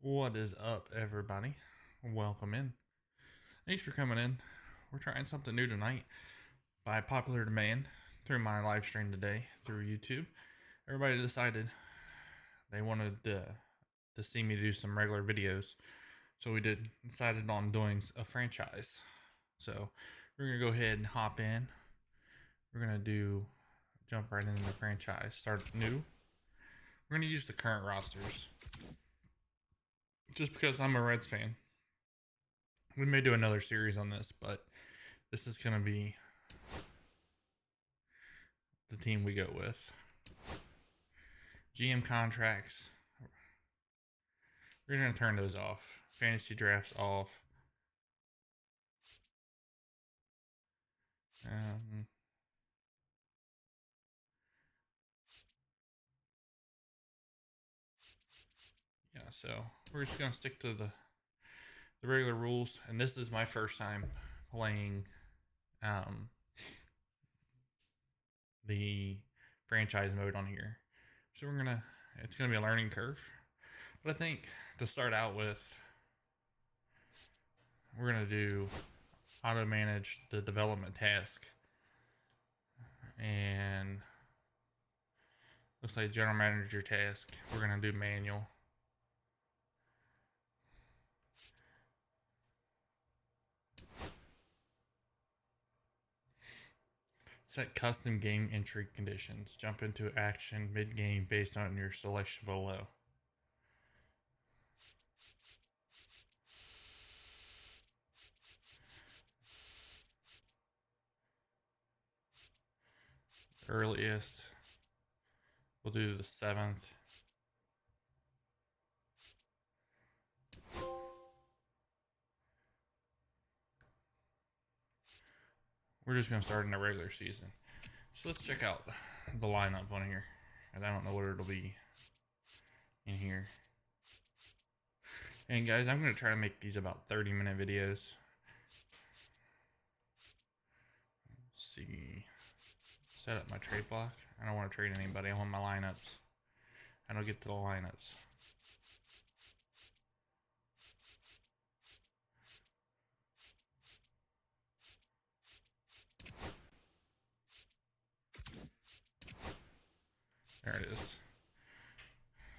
What is up, everybody? Welcome in. Thanks for coming in. We're trying something new tonight by popular demand through my live stream today through YouTube. Everybody decided they wanted to see me do some regular videos, so we decided on doing a franchise. So we're gonna go ahead and hop in. We're gonna jump right into the franchise. Start new. We're gonna use the current rosters just because I'm a Reds fan. We may do another series on this, but this is going to be the team we go with. GM contracts. We're going to turn those off. Fantasy drafts off. Yeah, so we're just going to stick to the regular rules. And this is my first time playing the franchise mode on here. So it's going to be a learning curve. But I think to start out with, we're going to do auto manage the development task. And looks like general manager task. We're going to do manual. Set custom game entry conditions. Jump into action mid-game based on your selection below. Earliest, we'll do the 7th. We're just going to start in the regular season. So let's check out the lineup on here. And I don't know what it'll be in here. And guys, I'm going to try to make these about 30-minute videos. Let's see. Set up my trade block. I don't want to trade anybody. I want my lineups. I don't get to the lineups. There it is.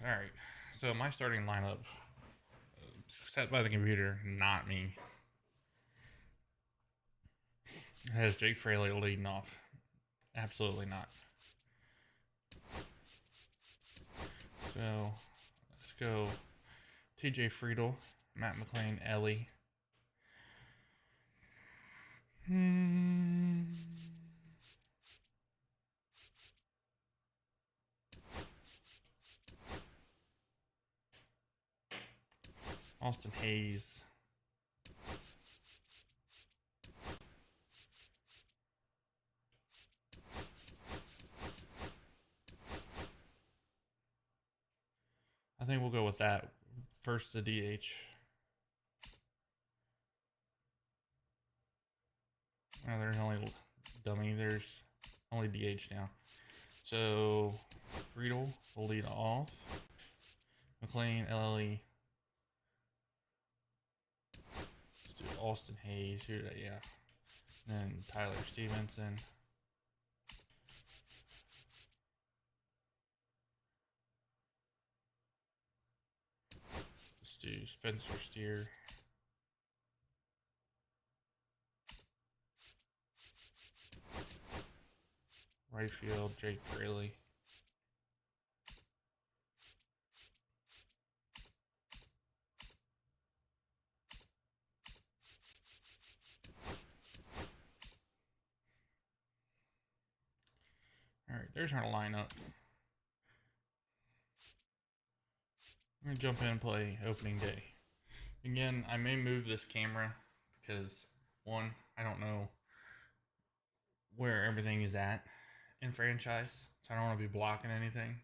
Alright, so my starting lineup, set by the computer, not me. It has Jake Fraley leading off. Absolutely not. So, let's go TJ Friedel, Matt McClain, Ellie. Austin Hayes. I think we'll go with that. First, the DH. Oh, there's only dummy. There's only DH now. So, Friedel will lead off. McClain, Ellie. Let's do Austin Hayes. Yeah. And then Tyler Stevenson. Let's do Spencer Steer. Right field, Jake Fraley. Alright, there's our lineup. I'm going to jump in and play opening day. Again, I may move this camera because, one, I don't know where everything is at in franchise, so I don't want to be blocking anything.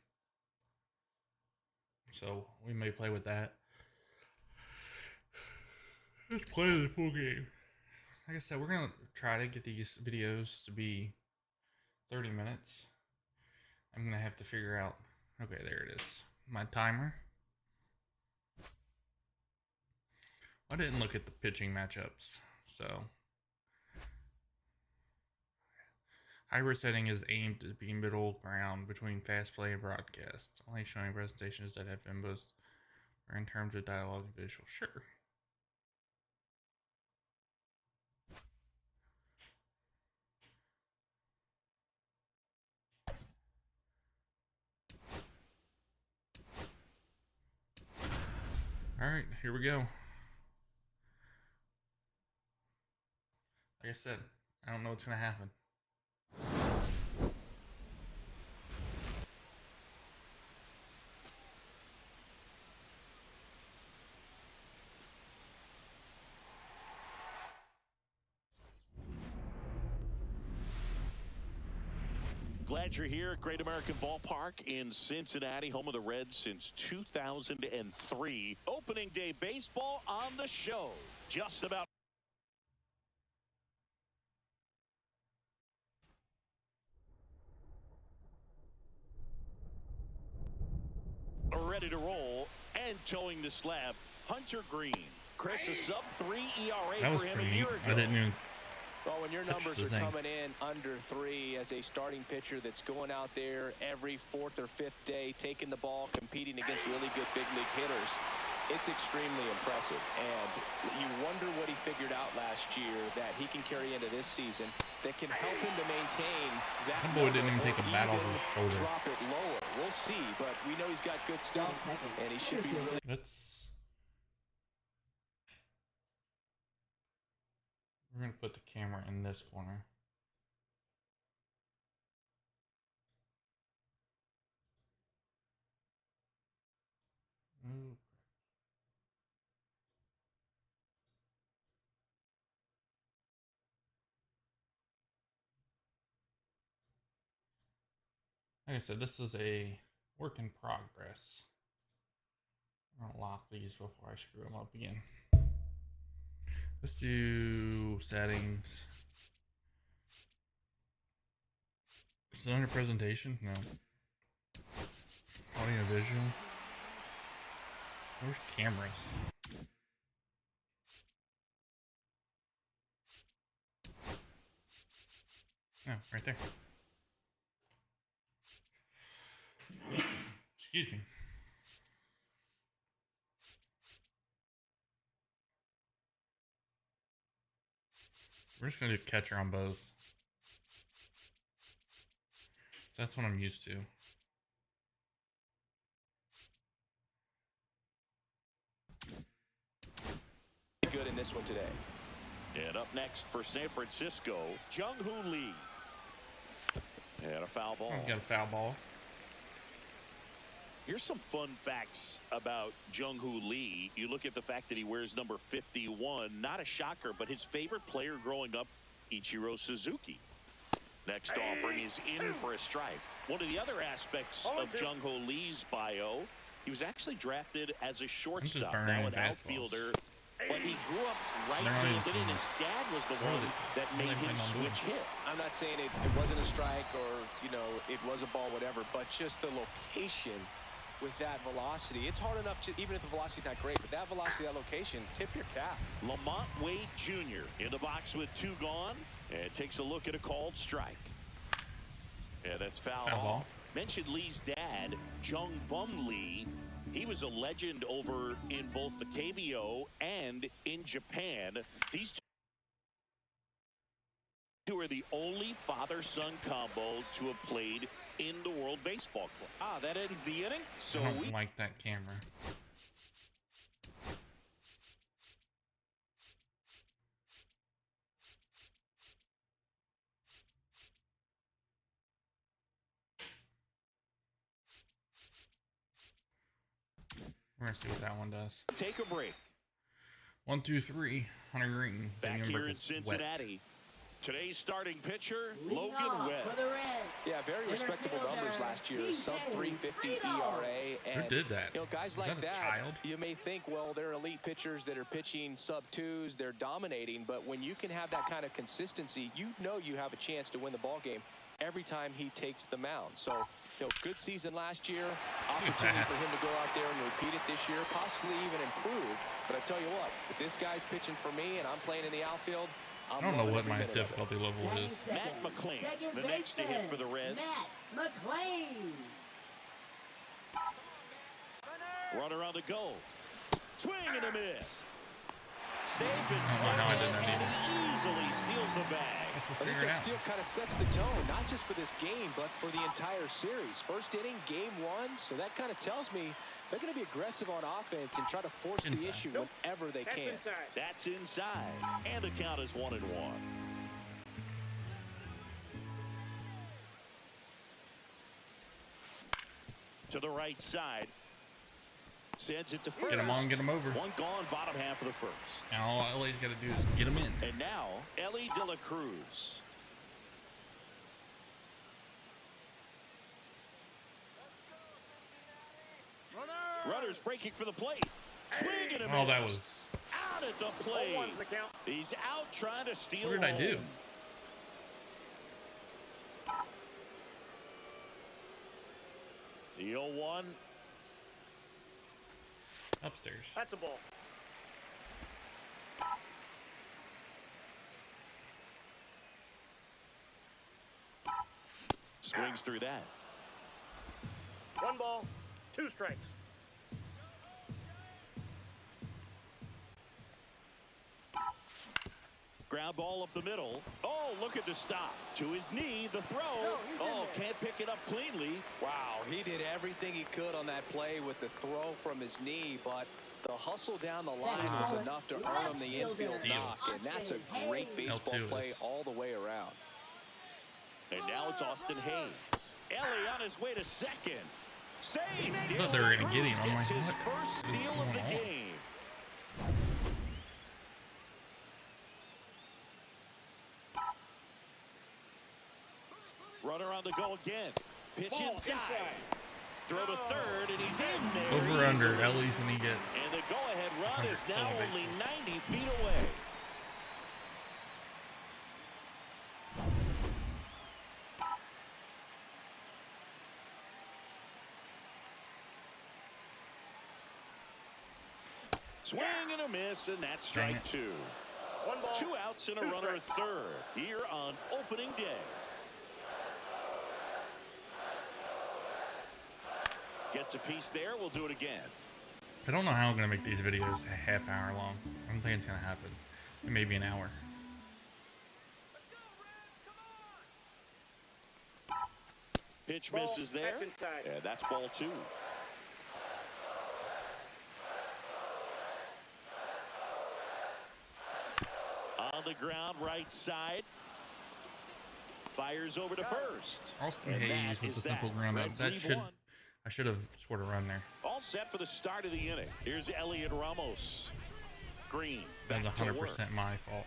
So we may play with that. Let's play the full game. Like I said, we're going to try to get these videos to be 30 minutes. I'm going to have to figure out, okay, there it is. My timer. I didn't look at the pitching matchups, so hybrid setting is aimed to be middle ground between fast play and broadcasts, only showing presentations that have been both or in terms of dialogue and visual. Sure. All right, here we go. Like I said, I don't know what's going to happen. Glad you're here at Great American Ballpark in Cincinnati, home of the Reds since 2003. Opening day baseball on the show. Just about ready to roll and towing the slab, Hunter Green. Chris, a sub-3 ERA for him a year ago. I didn't even. Well, when your numbers are coming in under 3 as a starting pitcher that's going out there every 4th or 5th day, taking the ball, competing against really good big league hitters, it's extremely impressive. And you wonder what he figured out last year that he can carry into this season that can help him to maintain that. That boy didn't even take a bat off his shoulder. Drop it lower. We'll see, but we know he's got good stuff, and he should be really. We're going to put the camera in this corner. Ooh. Like I said, this is a work in progress. I'm going to lock these before I screw them up again. Let's do settings. Is it under presentation? No. Audio visual. Where's cameras? Oh, right there. Excuse me. We're just going to do catcher on both. So that's what I'm used to. Good in this one today. And up next for San Francisco, Jung-Hoo Lee. And a foul ball. Got a foul ball. Here's some fun facts about Jung-Hoo Lee. You look at the fact that he wears number 51. Not a shocker, but his favorite player growing up, Ichiro Suzuki. Next offering is in for a strike. One of the other aspects of Jung-Hoo Lee's bio, he was actually drafted as a shortstop, now an outfielder. But he grew up right-handed, and his dad was the one that made him switch hit. I'm not saying it wasn't a strike or, it was a ball, whatever, but just the location with that velocity. It's hard enough to, even if the velocity's not great, but that velocity, that location, tip your cap. Lamont Wade Jr. in the box with 2 gone, and takes a look at a called strike. Yeah, that's foul off. Mentioned Lee's dad, Jung Bum Lee. He was a legend over in both the KBO and in Japan. These two are the only father-son combo to have played in the World Baseball Club. That ends the inning. So I don't like that camera. We're going to see what that one does. Take a break. 1, 2, 3. Hunter Green. Back here in Cincinnati. Today's starting pitcher, Logan Webb. For the Reds. Yeah, very respectable numbers last year. Sub 350 ERA. And, who did that? Guys like that, you may think, well, they're elite pitchers that are pitching sub 2s. They're dominating. But when you can have that kind of consistency, you know you have a chance to win the ball game. every time he takes the mound. So, good season last year. Opportunity for him to go out there and repeat it this year, possibly even improve. But I tell you what, if this guy's pitching for me and I'm playing in the outfield, I don't know what my difficulty level is. Matt McClain, the next to hit for the Reds. Matt McClain. Runner on the goal. Swing and a miss. Safe and I did not and either. he easily steals the bag. I think that steal kind of sets the tone, not just for this game, but for the entire series. First inning, game one, so that kind of tells me they're going to be aggressive on offense and try to force the issue whenever they can. That's inside, and the count is 1-1. To the right side. Sends it to first. Get him on, get him over. One gone, bottom half of the first. And all LA's got to do is get him in. And now, Ellie De La Cruz. Runners breaking for the plate. Swing and a miss. Oh, that was... Out at the plate. He's out trying to steal. What did I do? The 0-1. Upstairs. That's a ball. Swings through that. 1 ball, 2 strikes. Ground ball up the middle. Oh, look at the stop. To his knee, the throw. Oh, can't pick it up cleanly. Wow, he did everything he could on that play with the throw from his knee, but the hustle down the line was enough to earn him the infield knock, and that's a great baseball play all the way around. And now it's Austin Hayes. Ellie on his way to second. Save. I thought they were going to get him. I'm like, His what? first steal of the game. Runner on the go again. Pitch inside. Throw to third, and he's in there. Over under, Ellie's when he get. And the go-ahead run is now stolen only bases. 90 feet away. Swing and a miss, and that's strike 2. 1 ball, 2 outs and a 2 runner at strikes. third here on opening day. Gets a piece there. We'll do it again. I don't know how I'm going to make these videos a half hour long. I don't think it's going to happen. Maybe an hour. Pitch Ball, misses there. that's inside. Yeah, that's ball 2. On the ground, right side. Fires over to first. Austin And Hayes that with is the simple that. ground out. Reds That lead should... 1. I should have scored a run there. All set for the start of the inning. Here's Elliot Ramos. Green That back was to work. 100% my fault.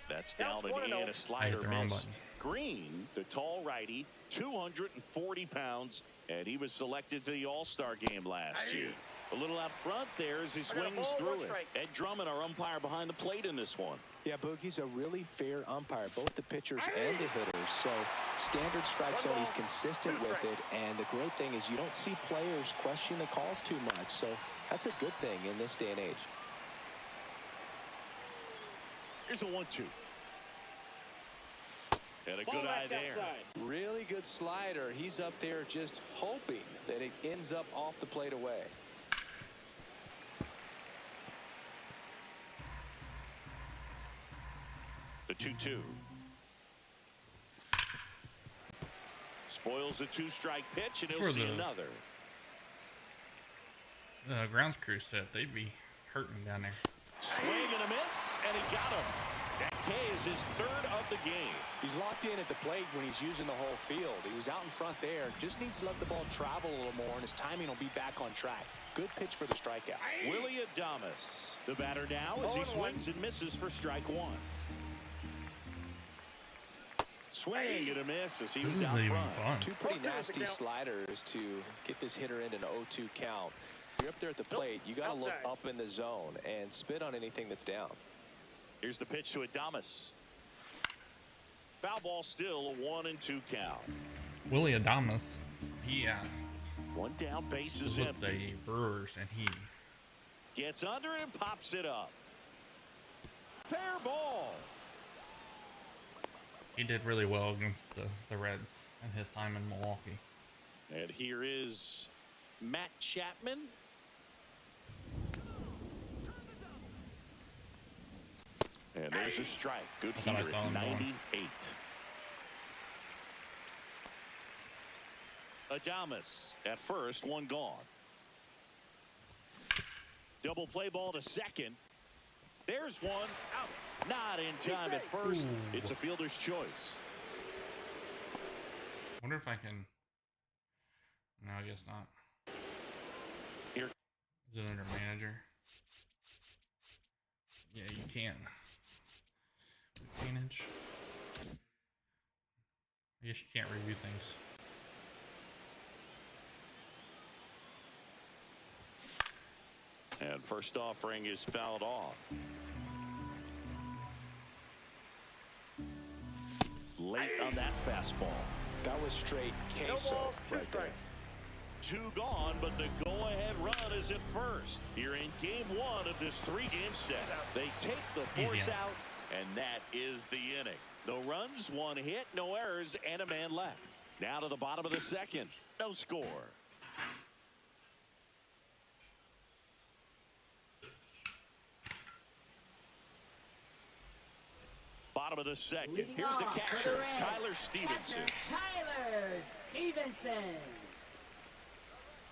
That's down Counts and 1-0. in. A slider the wrong missed. button. Green, the tall righty, 240 pounds, and he was selected to the All-Star game last year. A little out front there as he I got a swings ball, through 1 it. strike. Ed Drummond, our umpire behind the plate in this one. Yeah, Boogie's a really fair umpire, both the pitchers and the hitters. So standard strike zone, he's consistent with it. And the great thing is you don't see players question the calls too much. So that's a good thing in this day and age. Here's a 1-2. And a Ball good eye that's there. outside. Really good slider. He's up there just hoping that it ends up off the plate away. The 2-2. Spoils the 2-strike pitch, and he'll That's see where the- another. The grounds crew said they'd be hurting down there. Swing and a miss, and he got him. That K is his 3rd of the game. He's locked in at the plate when he's using the whole field. He was out in front there. Just needs to let the ball travel a little more, and his timing will be back on track. Good pitch for the strikeout. Willie Adames, the batter now, as he 0-1. swings and misses for strike 1. Swing and a miss as he This was isn't out even front. fun. Two pretty 0-2 is the nasty count. sliders to get this hitter into an 0-2 count. You're up there at the plate. You got to look Outside. up in the zone and spit on anything that's down. Here's the pitch to Adames. Foul ball, still a 1-2 count. Willie Adames, he One down, base was is with empty. the Brewers, and he Gets under it and pops it up. Fair ball. did really well against the Reds in his time in Milwaukee. And here is Matt Chapman. And there's a strike. Good I thought I hitter saw at him going. 98. Adames at first, one gone. Double play ball to second. There's one out. Not in time at first. Ooh. It's a fielder's choice. Wonder if I can. No, I guess not. Here. Is it under manager? Yeah, you can't. Advantage. I guess you can't review things. And first offering is fouled off. Late on that fastball. That was straight No queso ball, two right there. strikes. 2 gone, but the go-ahead run is at first. Here in game 1 of this 3-game set. They take the force Easy. out, and that is the inning. No runs, 1 hit, no errors, and a man left. Now to the bottom of the second. No score. Bottom of the second. Leading Here's the off for catcher, the Reds. Tyler Stevenson. Tyler Stevenson.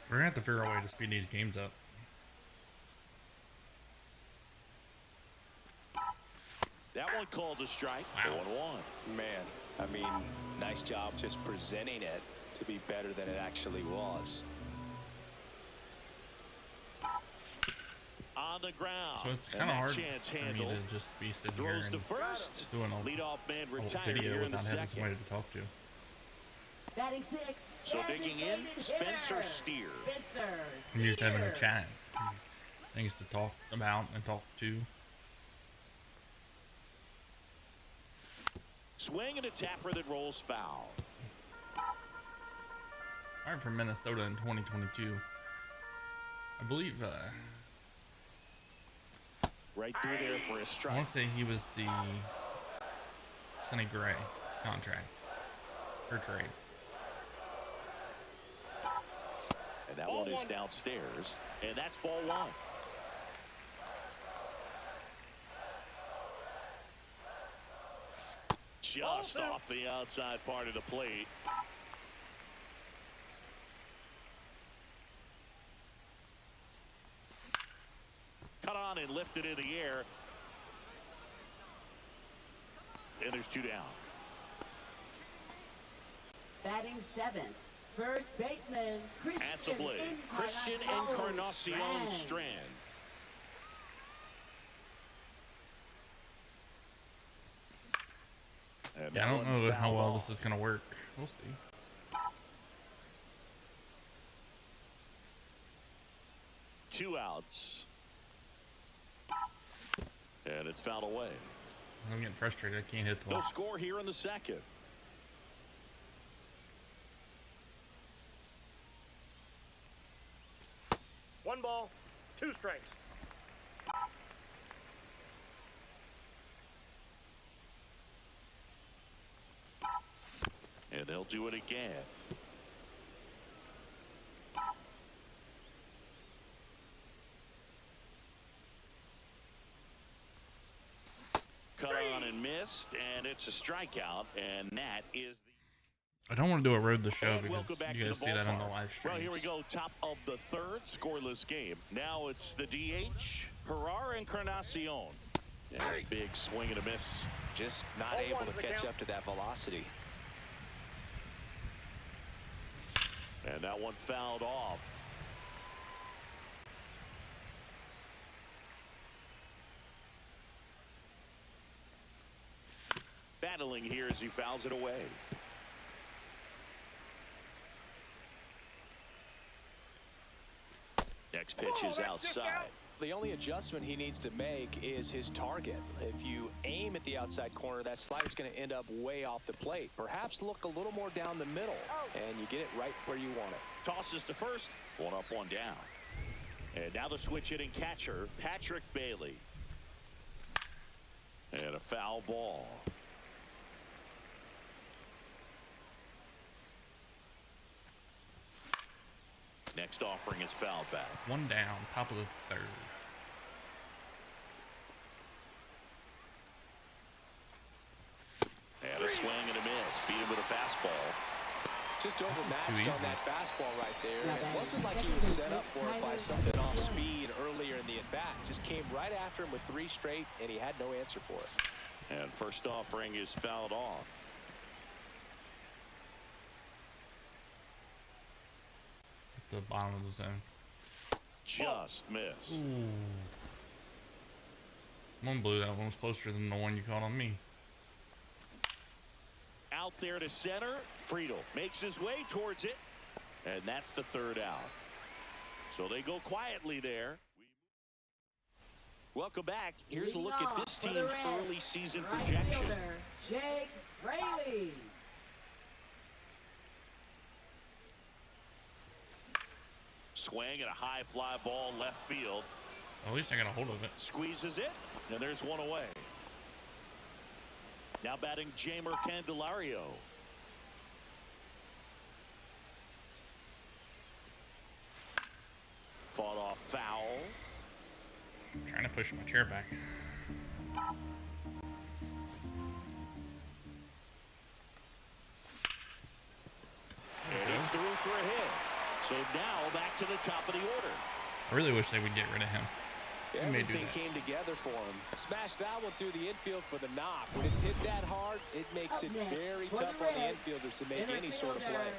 We're gonna have to figure out a way to speed these games up. That one called a strike. Wow. 1-1. Man, I mean, nice job just presenting it to be better than it actually was. On the ground. So it's And kind of that hard chance for me handled. to just be sitting here Throws and to first. doing Leadoff man a retired video here in the without having second. somebody to talk to. Batting 6. So digging in, Spencer Steer. Spencer And you're just having a Steer. chat. Things to talk about and talk to. Swing and a tapper that rolls foul. Fired from Minnesota in 2022. I believe, Right through there for a I strike. want to say he was the Sonny Gray contract or trade. And that Ball one is one. downstairs. And that's ball 1. Just Ball two. off the outside part of the plate. Cut on and lifted in the air. And there's 2 down. Batting 7. First baseman At the blade, Christian Encarnacion Strand. And Yeah, I that don't one know how fouled well off. this is gonna work. We'll see. Two outs. And it's fouled away. I'm getting frustrated. I can't hit the No ball. score here in the second. One ball, two strikes. And they'll do it again. Cut on and missed, and it's a strikeout, and that is the... I don't want to do a road to show And because welcome back you to guys the see that on the ballpark. live stream. Well, here we go. Top of the third, scoreless game. Now it's the DH, Gerard Encarnacion. And a big swing and a miss. Just not Ball able one's to the catch count. up to that velocity. And that one fouled off. Battling here as he fouls it away. Next pitch is outside. The only adjustment he needs to make is his target. If you aim at the outside corner, that slider's going to end up way off the plate. Perhaps look a little more down the middle, and you get it right where you want it. Tosses to first, 1 up, 1 down. And now the switch hitting catcher, Patrick Bailey. And a foul ball. Next offering is fouled back. 1 down, top of the 3rd. And a swing and a miss. Beat him with a fastball. Just overmatched on that fastball right there. It wasn't like he was set up for it by something off speed earlier in the at-bat. Just came right after him with 3 straight, and he had no answer for it. And first offering is fouled off. At the bottom of the zone. Just missed. Ooh. One blew. That one was closer than the one you caught on me. Out there to center. Friedel makes his way towards it. And that's the 3rd out. So they go quietly there. Welcome back. Here's a look at this team's early season projection. Jake Fraley. Swing and a high fly ball left field. At least I got a hold of it. Squeezes it, and there's one away. Now batting Jamer Candelario. Fought off foul. I'm trying to push my chair back. And it's through for a hit. So now back to the top of the order. I really wish they would get rid of him. Everything came together for him. Smashed that one through the infield for the knock. When it's hit that hard, it makes it very tough on the infielders to make any sort of play.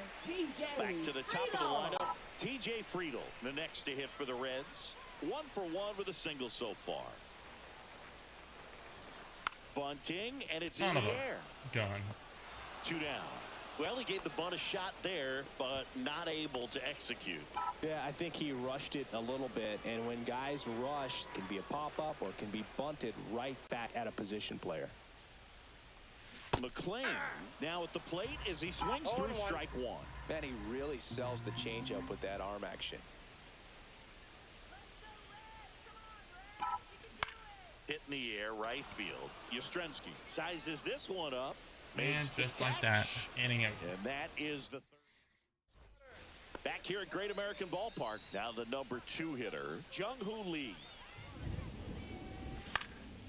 Back to the top of the lineup. TJ Friedel, the next to hit for the Reds. 1 for 1 with a single so far. Bunting, and it's in the air. Gun. 2 down. Well, he gave the bunt a shot there, but not able to execute. Yeah, I think he rushed it a little bit, and when guys rush, it can be a pop-up or it can be bunted right back at a position player. McClain now at the plate as he swings through strike 1. Man, he really sells the changeup with that arm action. Hit in the air, right field. Yastrzemski sizes this one up. Man, just like that. Inning it. And that is the 3rd. Back here at Great American Ballpark. Now the number 2 hitter, Jung-Hoo Lee.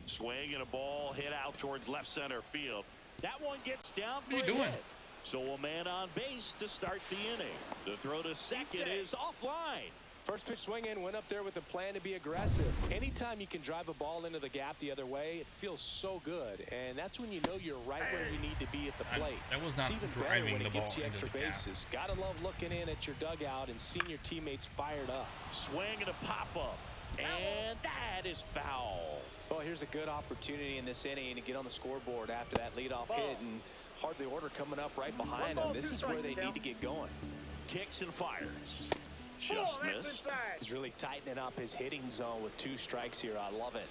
Swing and a ball hit out towards left center field. That one gets down for a hit. So a man on base to start the inning. The throw to second is offline. First pitch swing in, went up there with a plan to be aggressive. Anytime you can drive a ball into the gap the other way, it feels so good. And that's when you know you're right where you need to be at the plate. That was not it's even driving better when the it ball gets you into extra the gap. bases. Gotta love looking in at your dugout and seeing your teammates fired up. Swing and a pop-up. And that is foul. Well, here's a good opportunity in this inning to get on the scoreboard after that leadoff hit, and hardly order coming up right behind them. This is where they need to get going. Kicks and fires. Just missed. He's really tightening up his hitting zone with 2 strikes here. I love it.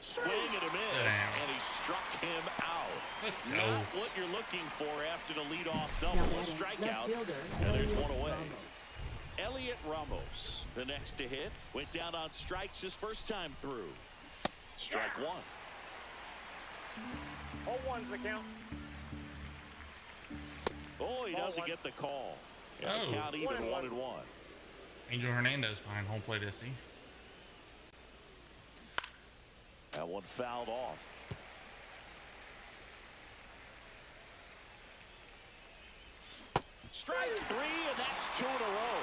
Swing and a miss, and he struck him out. Not what you're looking for after the leadoff double. A strikeout, and there's one away. Elliot Ramos, the next to hit, went down on strikes his first time through. Strike 1. 0-1's the count. Oh, he doesn't get the call. And the count even 1-1. Angel Hernandez behind home plate, is he? That one fouled off. Strike 3, and that's 2 in a row.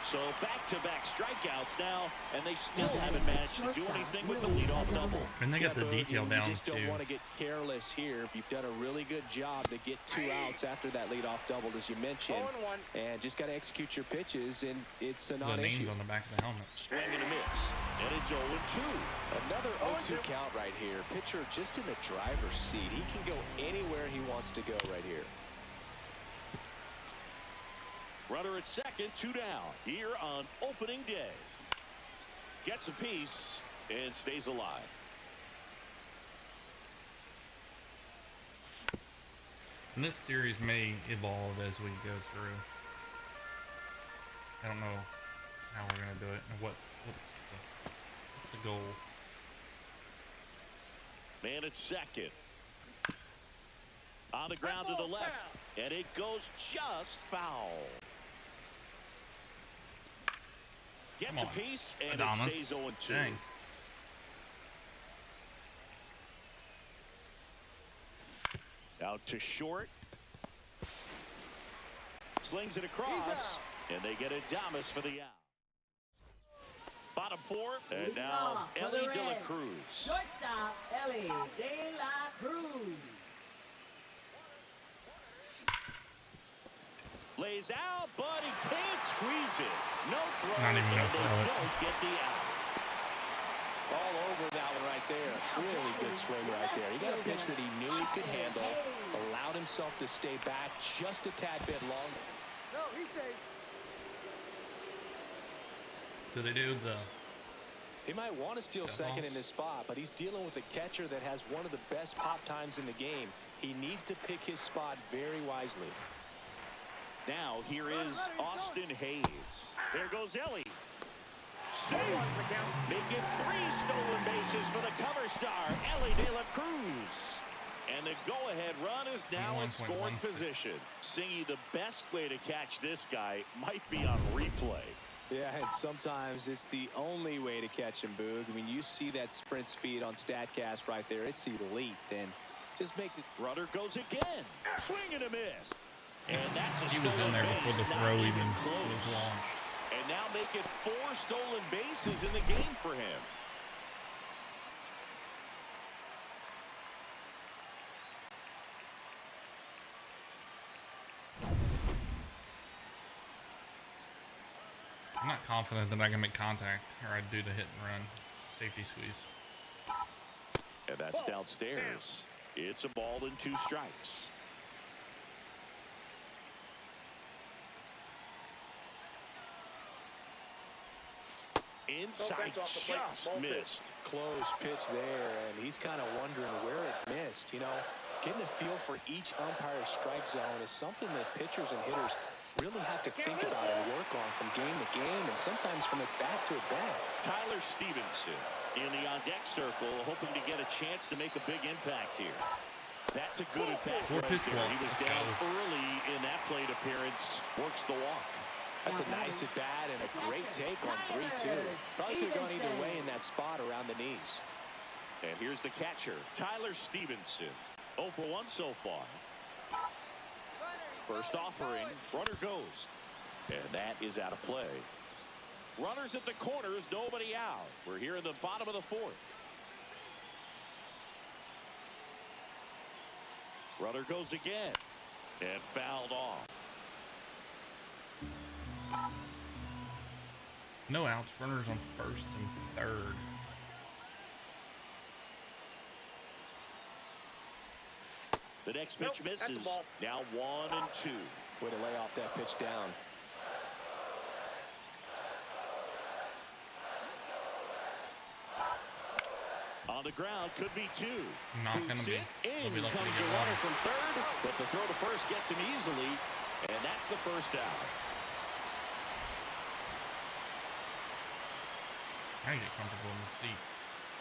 So back-to-back strikeouts now, and they still haven't managed to do anything with the leadoff double. And they got the detail down, You just don't too. want to get careless here. You've done a really good job to get 2 outs after that leadoff double, as you mentioned. 0-1. And just got to execute your pitches, and it's a The non-issue. names on the back of the helmet. Swing and a miss, and it's 0-2. Another 0-2 count right here. Pitcher just in the driver's seat. He can go anywhere he wants to go right here. Runner at second, 2 down, here on opening day. Gets a piece and stays alive. And this series may evolve as we go through. I don't know how we're gonna do it and what's the goal. Man at second. On the ground to the left. And it goes just foul. Gets a piece and it stays 0-2. Dang. Out to short. Slings it across. And they get Adames for the out. Bottom four. And now Ellie De La Cruz. Shortstop, Ellie De La Cruz. Lays out, but he can't squeeze it. No throw. Not even and gonna throw it. Don't get the out. All over that one right there. Really good swing right there. He got a pitch that he knew he could handle. Allowed himself to stay back just a tad bit longer. No, he's safe. Do they do the... He might want to steal second in this spot, but he's dealing with a catcher that has one of the best pop times in the game. He needs to pick his spot very wisely. Now here is Austin Hayes. There goes Ellie. Save. Making 3 stolen bases for the cover star, Ellie De La Cruz. And the go-ahead run is now in scoring position. Singy, the best way to catch this guy might be on replay. Yeah, and sometimes it's the only way to catch him, Boog. I mean, you see that sprint speed on StatCast right there. It's elite, and just makes it. Runner goes again. Swing and a miss. And that's a He was in there before the throw even was launched. And now make it 4 stolen bases in the game for him. I'm not confident that I can make contact, or I'd do the hit and run safety squeeze. And that's downstairs. It's a ball and 2 strikes. Inside just missed. Close pitch there, and he's kind of wondering where it missed. You know, getting a feel for each umpire's strike zone is something that pitchers and hitters really have to think about and work on from game to game, and sometimes from at bat to at bat. Tyler Stevenson in the on-deck circle, hoping to get a chance to make a big impact here. That's a good impact right there. He was down early in that plate appearance. Works the walk. That's a nice at bat and a great take on 3-2. Probably could have gone either way in that spot around the knees. And here's the catcher, Tyler Stevenson. 0 for 1 so far. First offering, runner goes. And that is out of play. Runners at the corners, nobody out. We're here in the bottom of the 4th. Runner goes again. And fouled off. No outs, runners on first and third. The next pitch misses. Now 1 and 2. Way to lay off that pitch down. On the ground, could be 2. Not going to be. In Be comes the runner from third, but the throw to first gets him easily, and that's the first out. I need to get comfortable in the seat.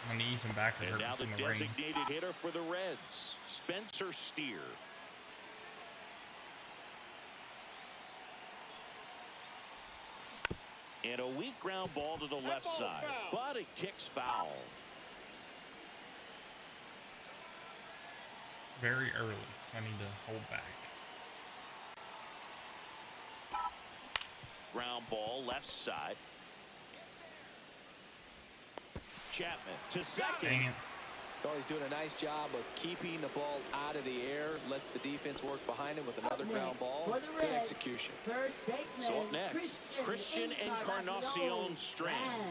My knees and back are And hurting now the from the rain. designated hitter for the Reds, Spencer Steer. And a weak ground ball to the left side, but it kicks foul. Very early, so I need to hold back. Ground ball left side. Chapman to second. Dang it. Well, he's doing a nice job of keeping the ball out of the air. Lets the defense work behind him with another ground ball. Good execution. First baseman, So up next, Christian Encarnacion Strand.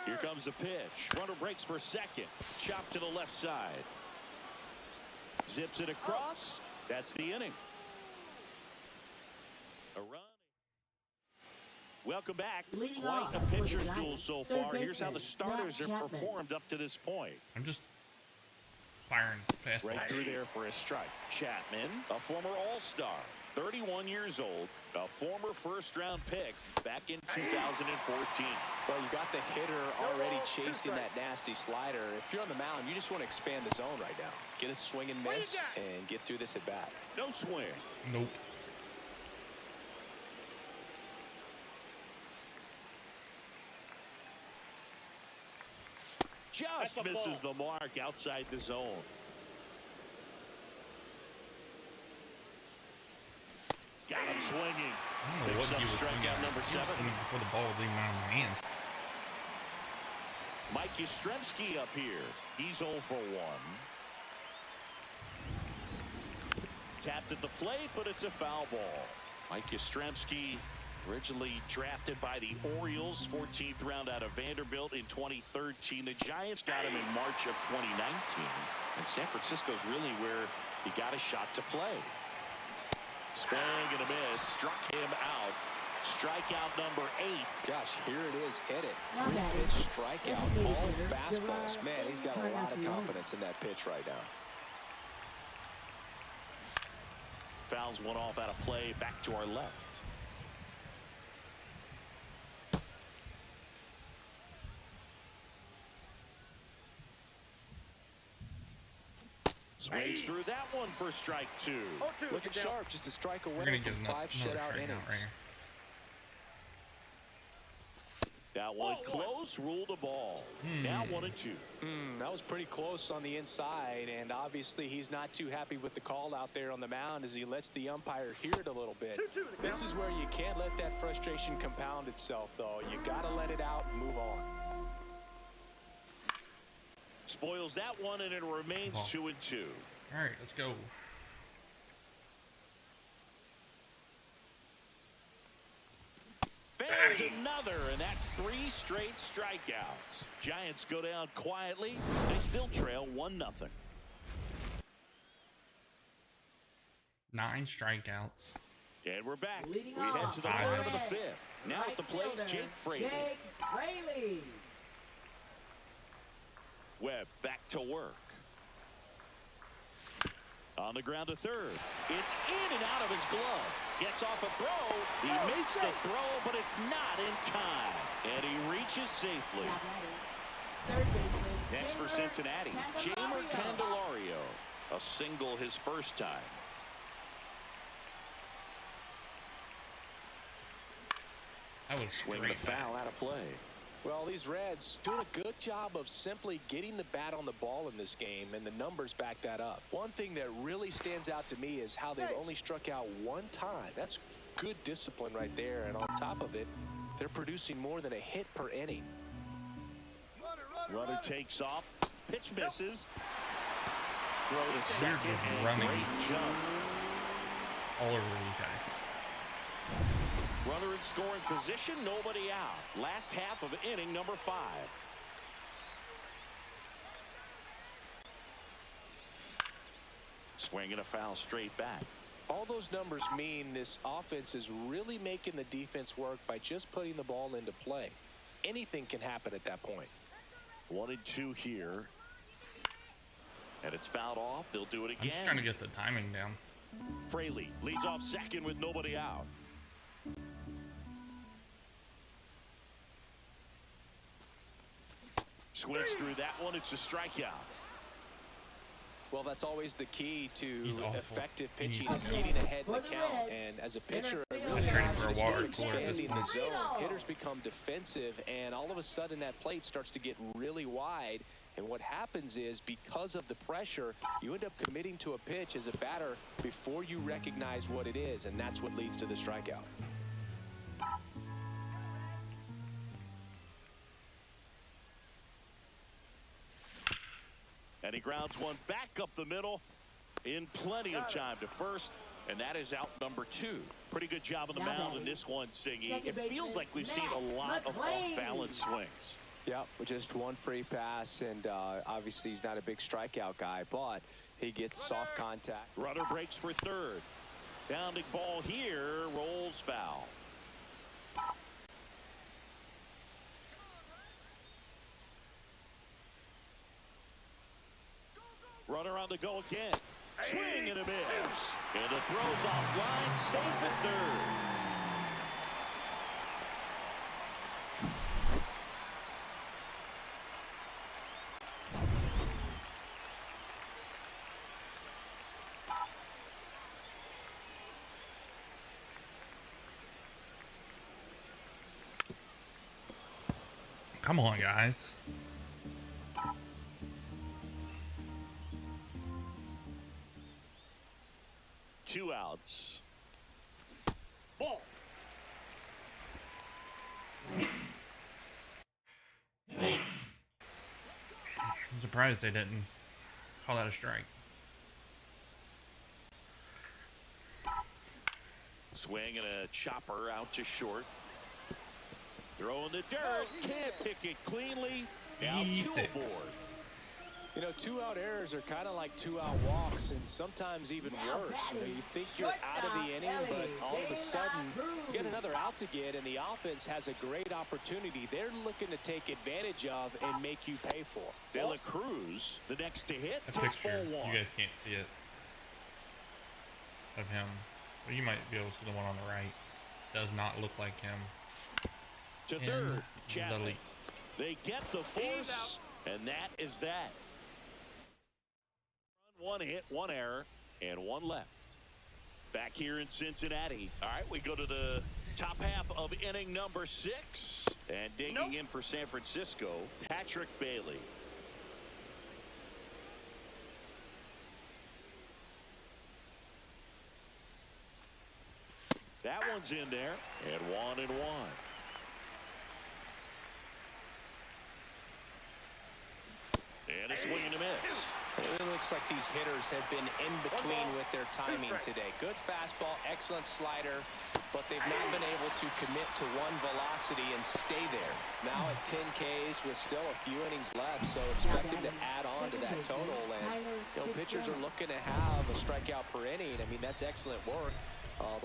Here comes the pitch. Runner breaks for second. Chop to the left side. Zips it across. That's the inning. A run. Welcome back. Leading Quite off a for the pitcher's Giants, duel so third far. Here's how the baseman, starters Matt have Chapman. performed up to this point. I'm just firing fastball. Right through there for a strike. Chapman, a former All-Star, 31 years old, a former first-round pick back in 2014. Well, you got the hitter already chasing that nasty slider. If you're on the mound, you just want to expand the zone right now. Get a swing and miss and get through this at bat. No swing. Nope. Just misses the mark outside the zone. Got him swinging. I don't know Picks what up he was swinging strikeout at. number He was 7. swinging before the ball was even out of my hand. Mike Yastrzemski up here. He's 0 for 1. Tapped at the plate, but it's a foul ball. Mike Yastrzemski, originally drafted by the Orioles, 14th round out of Vanderbilt in 2013. The Giants got him in March of 2019. And San Francisco's really where he got a shot to play. Swing and a miss. Struck him out. Strikeout number 8. Gosh, here it is. Hit it. Now 3-pitch strikeout. batting, All designated fastballs. hitter, Man, he's got a lot of Gerard confidence in that pitch right now. Fouls one off out of play. Back to our left. Swings through that one for strike 2. Looking sharp, just a strike We're away gonna from give 5 another shutout strikeout innings. right here. That one close, ruled a ball. Now 1-2. That was pretty close on the inside, and obviously he's not too happy with the call out there on the mound as he lets the umpire hear it a little bit. This is where you can't let that frustration compound itself, though. You got to let it out and move on. Spoils that one, and it remains 2-2. All right, let's go. There's another, and that's 3 straight strikeouts. Giants go down quietly. They still trail 1-0. 9 strikeouts. And we're back. Leading We head off to the for the bottom of the Reds, 5th. Now right at the plate, fielder, Jake Fraley. Jake Fraley. Webb back to work. On the ground to third. It's in and out of his glove. Gets off a throw. He makes the throw, but it's not in time. And he reaches safely. Now batting, third baseman, Next for Cincinnati, Jamer Candelario. A single his first time. That was Swing straight the foul back. out of play. Well, these Reds doing a good job of simply getting the bat on the ball in this game, and the numbers back that up. One thing that really stands out to me is how they've only struck out 1 time. That's good discipline right there, and on top of it, they're producing more than a hit per inning. Runner takes off. Pitch misses. Throw to We're second, just and running great jump. all over these guys. Runner in scoring position, nobody out. Last half of inning number 5. Swing and a foul straight back. All those numbers mean this offense is really making the defense work by just putting the ball into play. Anything can happen at that point. 1-2 here. And it's fouled off. They'll do it again. I'm just trying to get the timing down. Fraley leads off second with nobody out. Swings through that one. It's a strikeout. Well, that's always the key to He's awful. effective He needs pitching is to go. getting ahead in the For the count. Reds, And as a center pitcher, it fielder, really I'm trading allows for a you to water start cooler at this expanding the point. zone. Hitters become defensive, and all of a sudden that plate starts to get really wide. And what happens is, because of the pressure, you end up committing to a pitch as a batter before you recognize what it is, and that's what leads to the strikeout. And he grounds one back up the middle in plenty of time to first. And that is out number 2. Pretty good job on the mound in this one, Singy. Second It feels baseman, like we've seen a lot of McLean. off-balance swings. Yeah, with just 1 free pass, and obviously he's not a big strikeout guy, but he gets soft contact. Runner breaks for third. Bounding ball here, rolls foul. Runner on the go again. Swing and a miss. And the throw's offline. Safe at third. Come on, guys. Two outs. Ball. I'm surprised they didn't call that a strike. Swing and a chopper out to short. Throw in the dirt. Can't pick it cleanly. Now two aboard. You know, 2-out errors are kind of like 2-out walks, and sometimes even worse. You know, you think you're out of the inning, but all of a sudden, you get another out to get, and the offense has a great opportunity they're looking to take advantage of and make you pay for. De La Cruz, the next to hit, A takes picture. ball one. You guys can't see it of him. Well, you might be able to see the one on the right. Does not look like him. To in third, the Chapman. least. They get the force, and that is that. One hit, one error, and one left. Back here in Cincinnati. All right, we go to the top half of inning number 6. And digging in for San Francisco, Patrick Bailey. That one's in there, and 1-1. And a swing and a miss. It looks like these hitters have been in between with their timing today. Good fastball, excellent slider, but they've not been able to commit to one velocity and stay there. Now at 10 Ks with still a few innings left, so expect them to add on to that total. And you know, pitchers are looking to have a strikeout per inning. I mean, that's excellent work.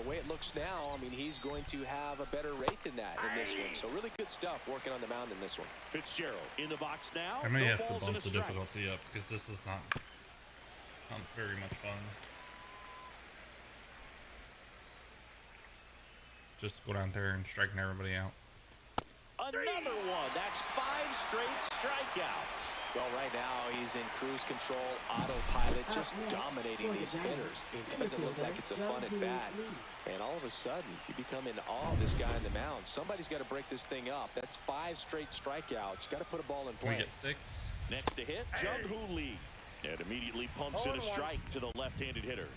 The way it looks now, I mean, he's going to have a better rate than that in this one. So really good stuff working on the mound in this one. Fitzgerald in the box now. I may No have to balls and bump a the strike. difficulty up because this is not very much fun. Just go down there and striking everybody out. Another one. That's 5 straight strikeouts. Well, right now he's in cruise control, autopilot, just dominating these hitters. It doesn't look like it's a fun at bat. And all of a sudden, you become in awe of this guy in the mound. Somebody's got to break this thing up. That's 5 straight strikeouts. Got to put a ball in Can we play. get 6? Next to hit, Jung-Hoo Lee. And immediately pumps in a strike to the left-handed hitter.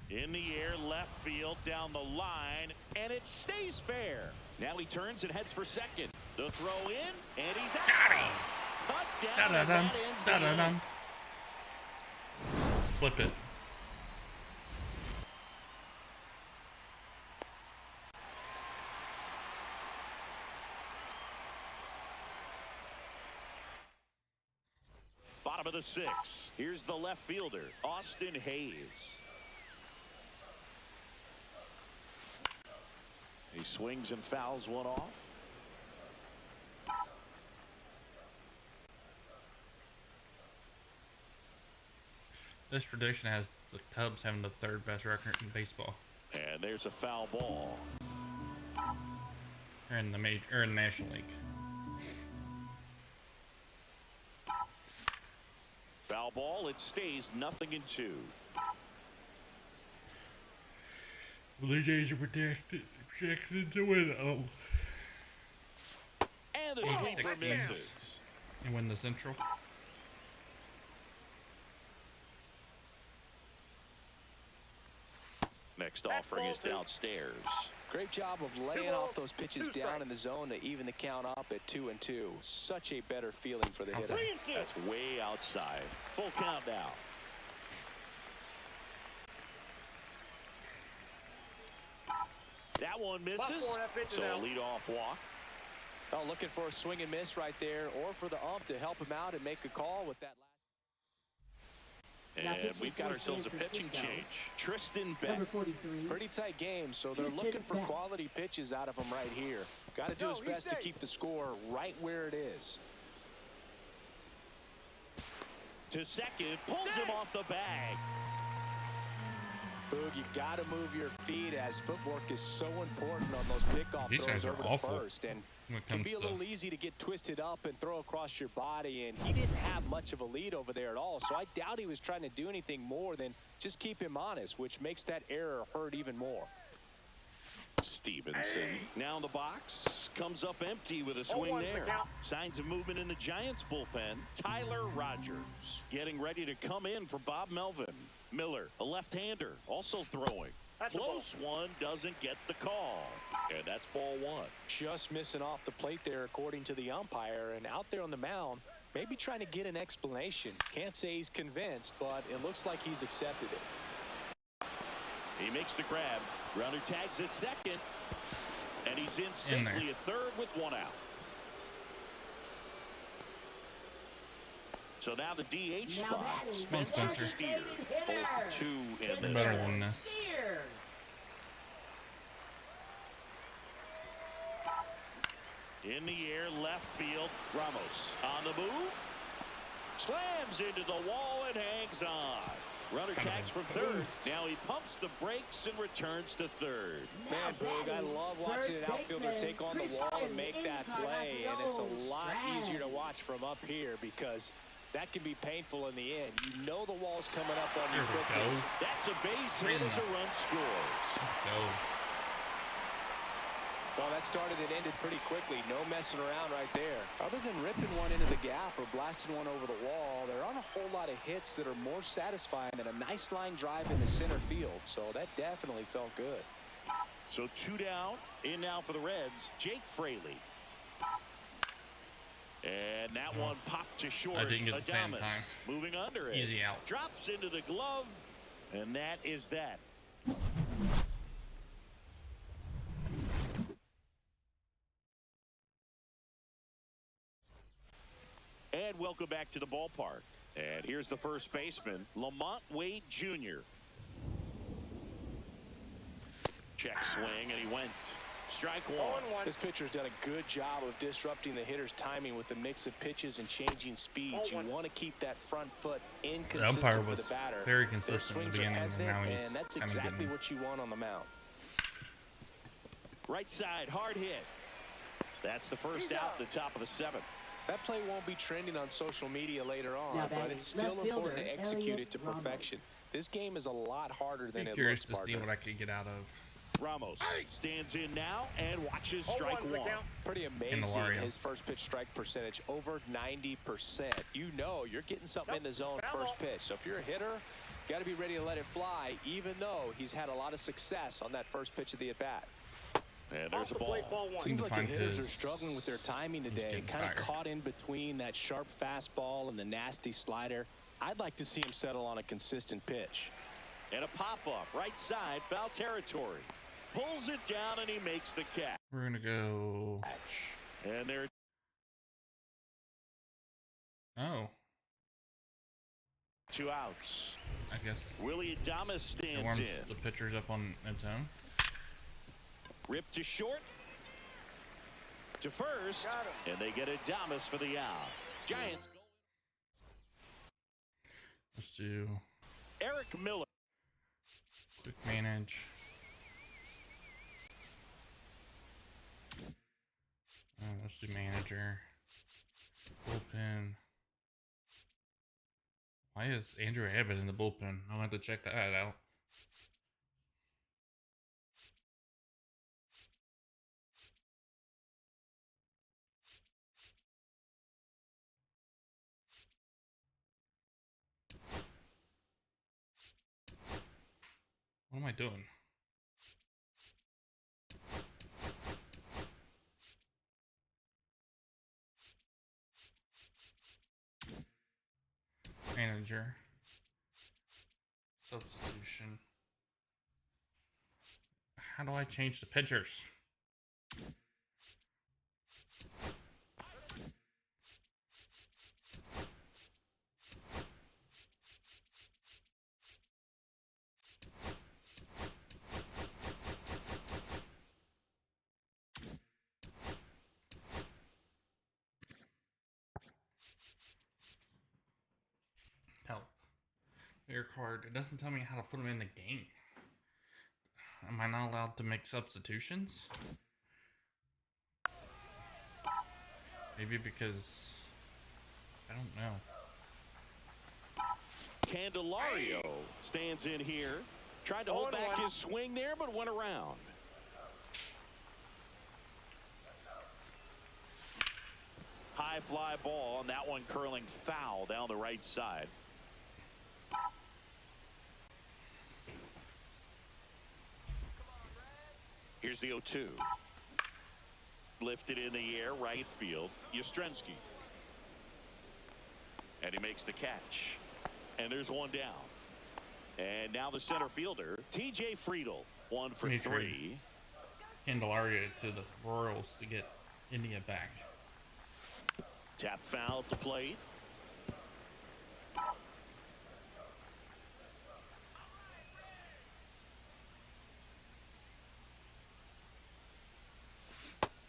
In the air, left field, down the line, and it stays fair. Now he turns and heads for second. The throw in, and he's out. Got him. Cut down, and Da-da-dum. that ends the inning. Da-da-dum. Flip it. Bottom of the 6th. Here's the left fielder, Austin Hayes. He swings and fouls one off. This tradition has the Cubs having the 3rd best record in baseball. And there's a foul ball. Or in the National League. Foul ball, it stays 0-2. Blue Jays are projected to win. Oh, And the Maybe sweeper 16. misses. and win the Central. Next offering is downstairs. Great job of laying off those pitches down in the zone to even the count up at 2-2. Such a better feeling for the hitter. That's way outside. Full count now. That one misses. So a leadoff walk. Oh, looking for a swing and miss right there, or for the ump to help him out and make a call with that last. And we've got ourselves a pitching change. Tristan Beck. Number 43. Pretty tight game, so they're Tristan looking for Beck. quality pitches out of him right here. Got to do his best to keep the score right where it is. To second, pulls him off the bag. Boog, you got to move your feet as footwork is so important on those pickoff These throws guys are over to awful first. And when it it can comes be a to little easy to get twisted up and throw across your body, and he didn't have much of a lead over there at all. So I doubt he was trying to do anything more than just keep him honest, which makes that error hurt even more. Stevenson now in the box, comes up empty with a swing there. Signs of movement in the Giants bullpen. Tyler Rogers getting ready to come in for Bob Melvin. Miller, a left-hander, also throwing. Close one, doesn't get the call. And that's ball one. Just missing off the plate there according to the umpire, and out there on the mound maybe trying to get an explanation. Can't say he's convinced, but it looks like he's accepted it. He makes the grab. Runner tags at second, and he's in safely at third with one out. So now the DH spot, Spencer Steer, 0-2 in this better one. than this. In the air, left field, Ramos on the move, slams into the wall and hangs on. Runner tags from third. Now he pumps the brakes and returns to third. Man, Boog, I love watching an outfielder take on the wall and make that play, and it's a lot easier to watch from up here because that can be painful in the end. You know the wall's coming up on you quickly. That's a base hit as a run scores. Let's go. Well, that started and ended pretty quickly. No messing around right there. Other than ripping one into the gap or blasting one over the wall, there aren't a whole lot of hits that are more satisfying than a nice line drive in the center field. So that definitely felt good. So 2 down. In now for the Reds, Jake Fraley. And that one popped to short. I didn't get the same Adames time. moving under it. Easy out. Drops into the glove. And that is that. And welcome back to the ballpark. And here's the first baseman, Lamont Wade Jr. Check swing, and he went. Strike one. This pitcher's done a good job of disrupting the hitter's timing with the mix of pitches and changing speeds. You want to keep that front foot inconsistent umpire for was the batter. very Their consistent in the swings are beginning, and hesitant, now he's and that's kinda exactly getting- what you want on the mound. Right side, hard hit. That's the first out, the top of the 7th. That play won't be trending on social media later on, Now but batting, it's still left important to fielder, execute Elliot it to Ramos. perfection. This game is a lot harder than Be it curious looks, to see partner. what I could get out of. Ramos stands in now and watches strike one. Pretty In the amazing, Wario. his first pitch strike percentage, over 90%. You know you're getting something in the zone first pitch. So if you're a hitter, got to be ready to let it fly, even though he's had a lot of success on that first pitch of the at-bat. And there's a ball. Seems Seems to like the find hitters are his- struggling with their timing today, getting kind of tired. caught in between that sharp fastball and the nasty slider. I'd like to see him settle on a consistent pitch. And a pop-up, right side, foul territory. Pulls it down, and he makes the catch. We're gonna go. And there. Oh, 2 outs. I guess Willie Adames it stands warms in. the pitchers up on its own. Ripped to short. To first. And they get Adames for the out. Giants go. Let's do Eric Miller. quick manage. Let's do manager. Bullpen. Why is Andrew Abbott in the bullpen? I'll have to check that out. What am I doing? Manager. Substitution. How do I change the pitchers? player card. It doesn't tell me how to put them in the game. Am I not allowed to make substitutions? Maybe because I don't know. Candelario stands in here. Tried to hold back his swing there, but went around. High fly ball, and that one curling foul down the right side. Here's the 0-2. Lifted in the air, right field. Yastrzemski. And he makes the catch. And there's one down. And now the center fielder, T.J. Friedel, 1 for 3. Candelario to the Royals to get India back. Tap foul at the plate.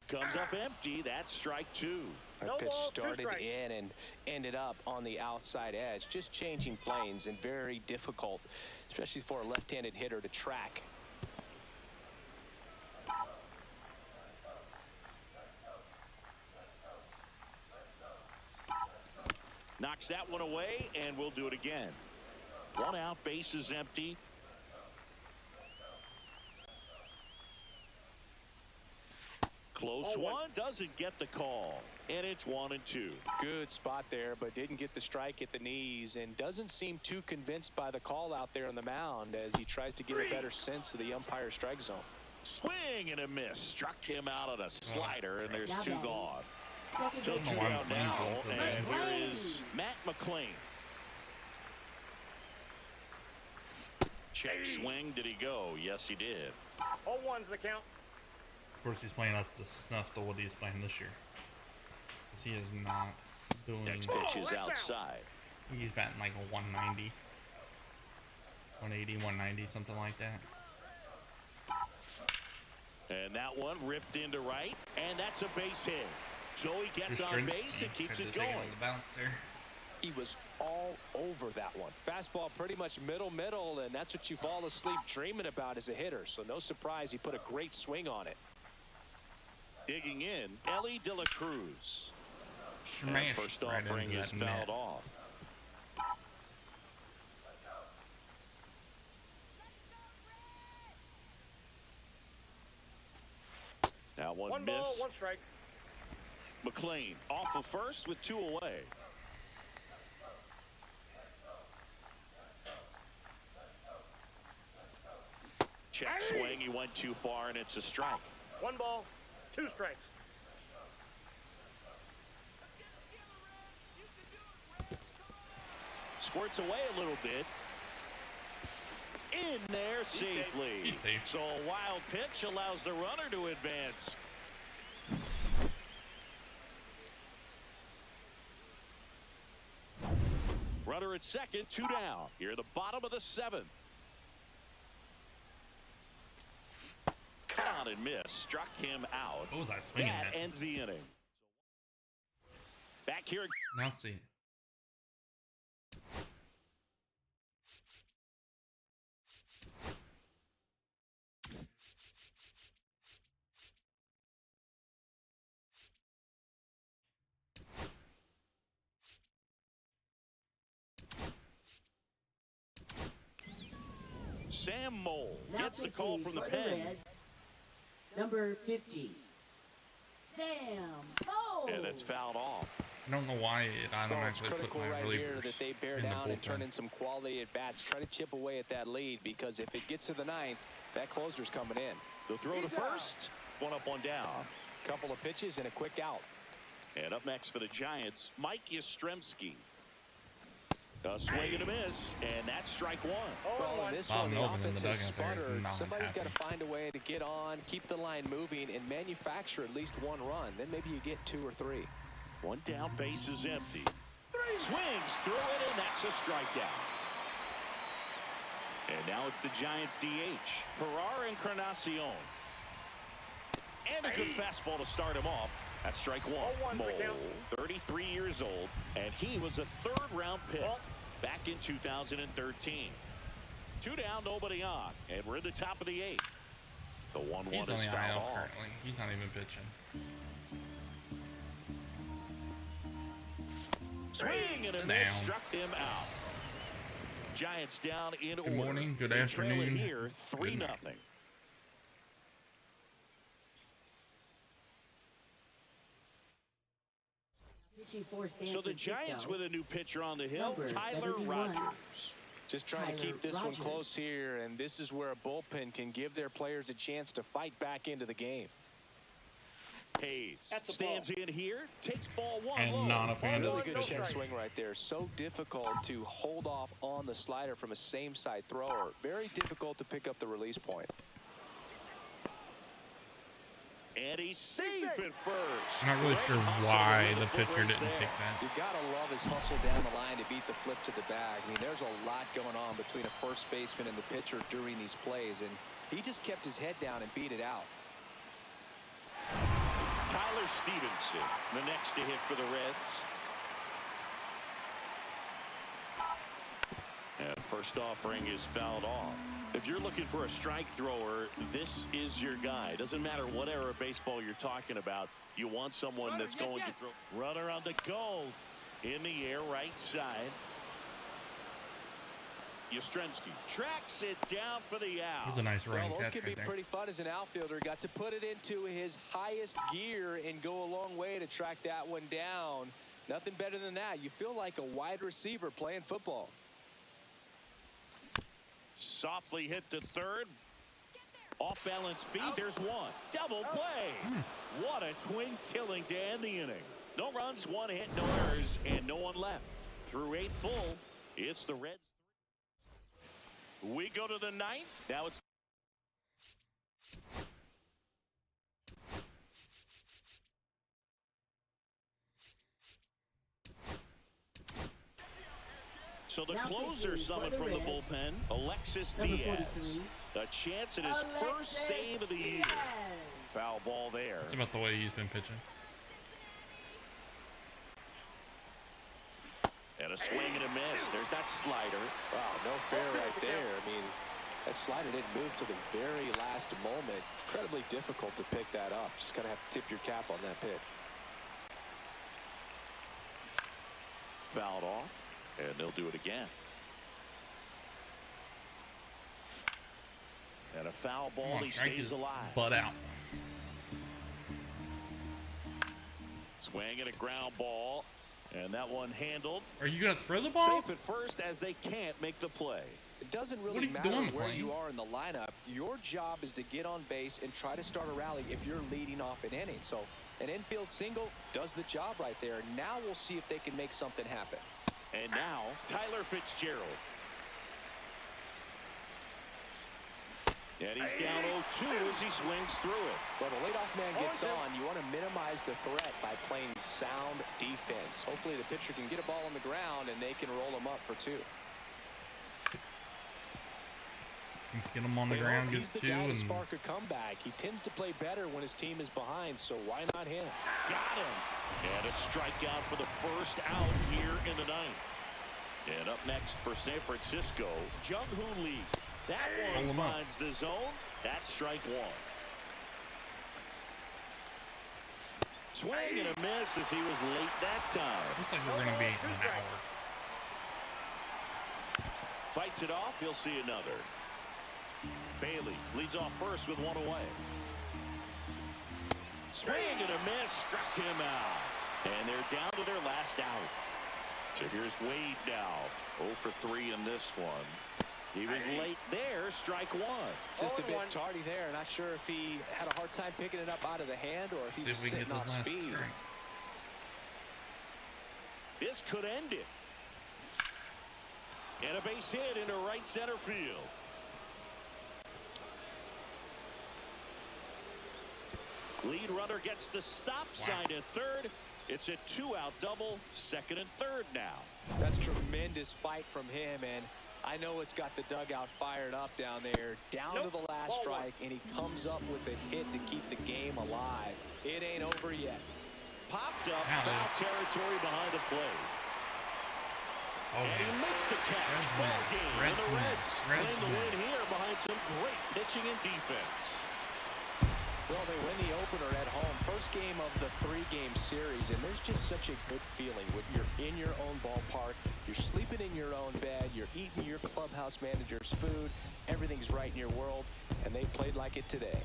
Comes up empty. That's strike 2. That pitch started in and ended up on the outside edge. Just changing planes and very difficult, especially for a left-handed hitter to track. Knocks that one away, and we'll do it again. 1 out, base is empty. Close one, doesn't get the call, and it's 1-2. Good spot there, but didn't get the strike at the knees, and doesn't seem too convinced by the call out there on the mound as he tries to get a better sense of the umpire's strike zone. Swing and a miss. Struck him out on a slider, and there's 2 gone. So Second 2 base. down now, and here is Matt McClain. Check swing. Did he go? Yes, he did. 0-1's the count. Of course, he's playing up to snuff to what he's playing this year. Because he is not doing... Next pitch is outside. He's batting like a 190. 180, 190, something like that. And that one ripped into right, and that's a base hit. So he gets on base and keeps it going. The bounce there. He was all over that one. Fastball pretty much middle, and that's what you fall asleep dreaming about as a hitter. So no surprise he put a great swing on it. Digging in, Ellie De La Cruz. Smash First right offering into is that fouled net. off. Now one ball, missed. 1 strike. McClain off of first with 2 away. Check swing. He went too far, and it's a strike. 1 ball, 2 strikes. Squirts away a little bit. In there safely. He's safe. So a wild pitch allows the runner to advance. Runner at second, 2 down. Here at the bottom of the 7th. Cut on and miss. Struck him out. What was I swinging That at? ends the inning. Back here. Now see. Sam Mole Now gets the call pitching from the for pen. Reds, number 50, Sam Cole. And it's fouled off. I don't know why it It's automatically put critical my right here relievers that they bear in the down and turn bullpen. in some quality at bats. Try to chip away at that lead, because if it gets to the 9th, that closer's coming in. They'll throw to first. 1 up, 1 down. Couple of pitches and a quick out. And up next for the Giants, Mike Yastrzemski. A swing and a miss, and that's strike 1. Well, in this Bob one, the Melvin in offense the has dugout there is sputtered. not Somebody's got to happy. find a way to get on, keep the line moving, and manufacture at least 1 run. Then maybe you get 2 or 3. 1 down, base is empty. Swings through it, and that's a strikeout. And now it's the Giants DH, Ferrar Encarnacion. And a good fastball to start him off. That's strike 1. 0-1's the Mole, count. 33 years old, and he was a 3rd-round pick. Ball. back in 2013. 2 down, nobody on, and we're in the top of the 8th. The 1-1 He's on is the fouled IL off. currently. He's not even pitching. Swing and a Down. miss, struck him out. Giants down in order. Good morning, good They trail it afternoon, here, 3-0. good night. So the Giants with a new pitcher on the hill, Number Tyler 71. Rogers. Just trying to keep this one close here, and this is where a bullpen can give their players a chance to fight back into the game. Hayes That's a stands in here, takes ball 1 And low. not a fan of Really this good pitcher. check swing right there. So difficult to hold off on the slider from a same side thrower. Very difficult to pick up the release point. And he's safe at first. I'm not really Great sure hustle why to win the foot pitcher race didn't there. pick that. You gotta love his hustle down the line to beat the flip to the bag. I mean, there's a lot going on between a first baseman and the pitcher during these plays, and he just kept his head down and beat it out. Tyler Stevenson, the next to hit for the Reds. And first offering is fouled off. If you're looking for a strike thrower, this is your guy. Doesn't matter what era of baseball you're talking about. You want someone that's going to throw. Runner on the go. In the air, right side. Yastrzemski tracks it down for the That out. was a nice running Well, those catch can be right there. pretty fun as an outfielder. Got to put it into his highest gear and go a long way to track that one down. Nothing better than that. You feel like a wide receiver playing football. Softly hit to third. Off balance feet. There's one. Double play. What a twin killing to end the inning. No runs, 1 hit, no errors, and no one left. Through 8 full, it's the Reds. We go to the 9th. Now it's so the Now closer pitching summoned for the from the Reds, bullpen, Alexis number Diaz. 43, A chance at his first save of the year. Foul ball there. It's about the way he's been pitching. And a swing and a miss. There's that slider. Wow, no fair right there. I mean, that slider didn't move to the very last moment. Incredibly difficult to pick that up. Just kind of have to tip your cap on that pitch. Fouled off, and they'll do it again. And a foul ball. Come on, He strike stays his alive. butt out. Swing and a ground ball, and that one handled. Are you gonna throw the ball? Safe at first as they can't make the play. It doesn't What are really you matter doing, where McLean? you are in the lineup. Your job is to get on base and try to start a rally if you're leading off an inning. So an infield single does the job right there. Now we'll see if they can make something happen. And now Tyler Fitzgerald. And he's down 0-2 as he swings through it. Well, the leadoff man gets on. You want to minimize the threat by playing sound defense. Hopefully the pitcher can get a ball on the ground and they can roll him up for 2. Let's get him on the They ground, hope get he's the 2, guy to and spark a comeback. He tends to play better when his team is behind, so why not him? Got him. And a strikeout for the first out here in the 9th. And up next for San Francisco, Jung-Hoo Lee. That one Hold him up. finds the zone. That's strike 1. Swing and a miss as he was late that time. looks like we're gonna be in an hour. Fights it off. He'll see another. Bailey leads off first with 1 away. Swing and a miss. Struck him out. And they're down to their last out. So here's Wade now. 0 for 3 in this one. He was late there. Strike 1. Just a bit tardy there. Not sure if he had a hard time picking it up out of the hand or if he See was if we can sitting get off this last speed. strike. This could end it. And a base hit into right center field. Lead runner gets the stop sign at third. It's a 2-out double, second and third now. That's tremendous fight from him, and I know it's got the dugout fired up down there. Down to the last strike, and he comes up with a hit to keep the game alive. It ain't over yet. Popped up, Now it foul is. territory behind the plate. And he makes the catch. Ball game. And the Reds claim the win here behind some great pitching and defense. Well, they win the opener at home. First game of the 3-game series, and there's just such a good feeling when you're in your own ballpark, you're sleeping in your own bed, you're eating your clubhouse manager's food, everything's right in your world, and they played like it today.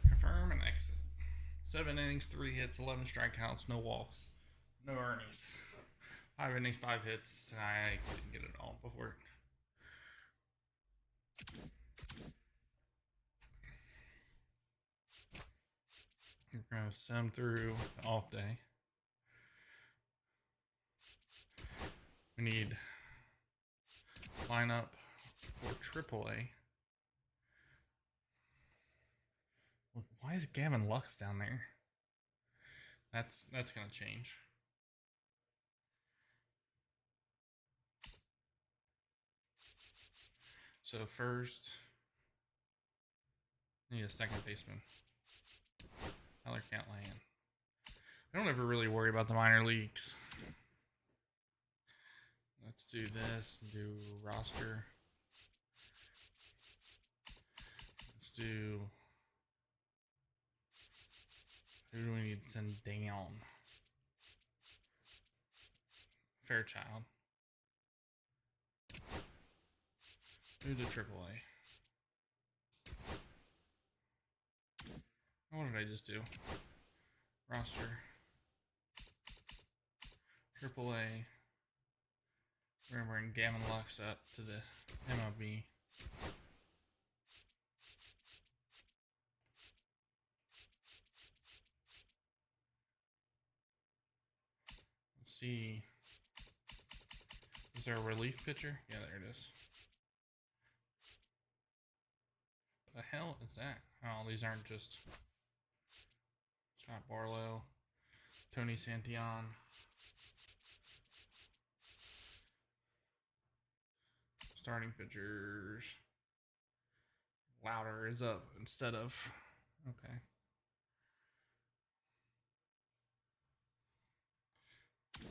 Confirm and exit. 7 innings, 3 hits, 11 strikeouts, no walks, no earnings. 5 innings, 5 hits. I didn't get it all before. We're going to send through the off day. We need lineup for AAA. Why is Gavin Lux down there? That's gonna change. So first, I need a second baseman. Tyler Callahan. I don't ever really worry about the minor leagues. Let's do this. Do roster. Let's do. Who do we need to send down? Fairchild. Do the AAA. What did I just do? Roster. AAA. We're gonna bring Gavin Lux up to the MLB. Let's see. Is there a relief pitcher? Yeah, there it is. What the hell is that? Oh, these aren't just Scott Barlow, Tony Santillan. Starting pitchers. Louder is up instead of. Okay.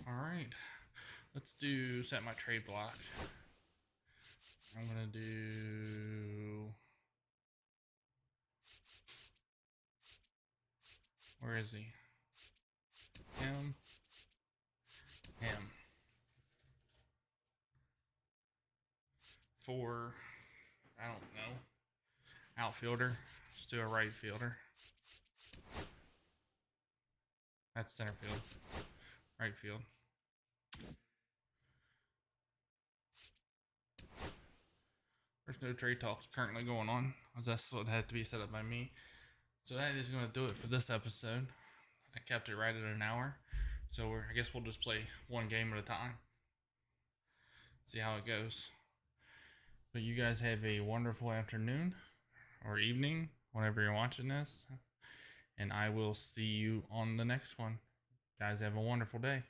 All right. Let's do set my trade block. I'm going to do. Where is he? Him. For, I don't know, outfielder. Let's do a right fielder. That's center field. Right field. There's no trade talks currently going on, as that's what had to be set up by me. So that is going to do it for this episode. I kept it right at an hour. So I guess we'll just play one game at a time. See how it goes. But you guys have a wonderful afternoon or evening, whenever you're watching this. And I will see you on the next one. Guys, have a wonderful day.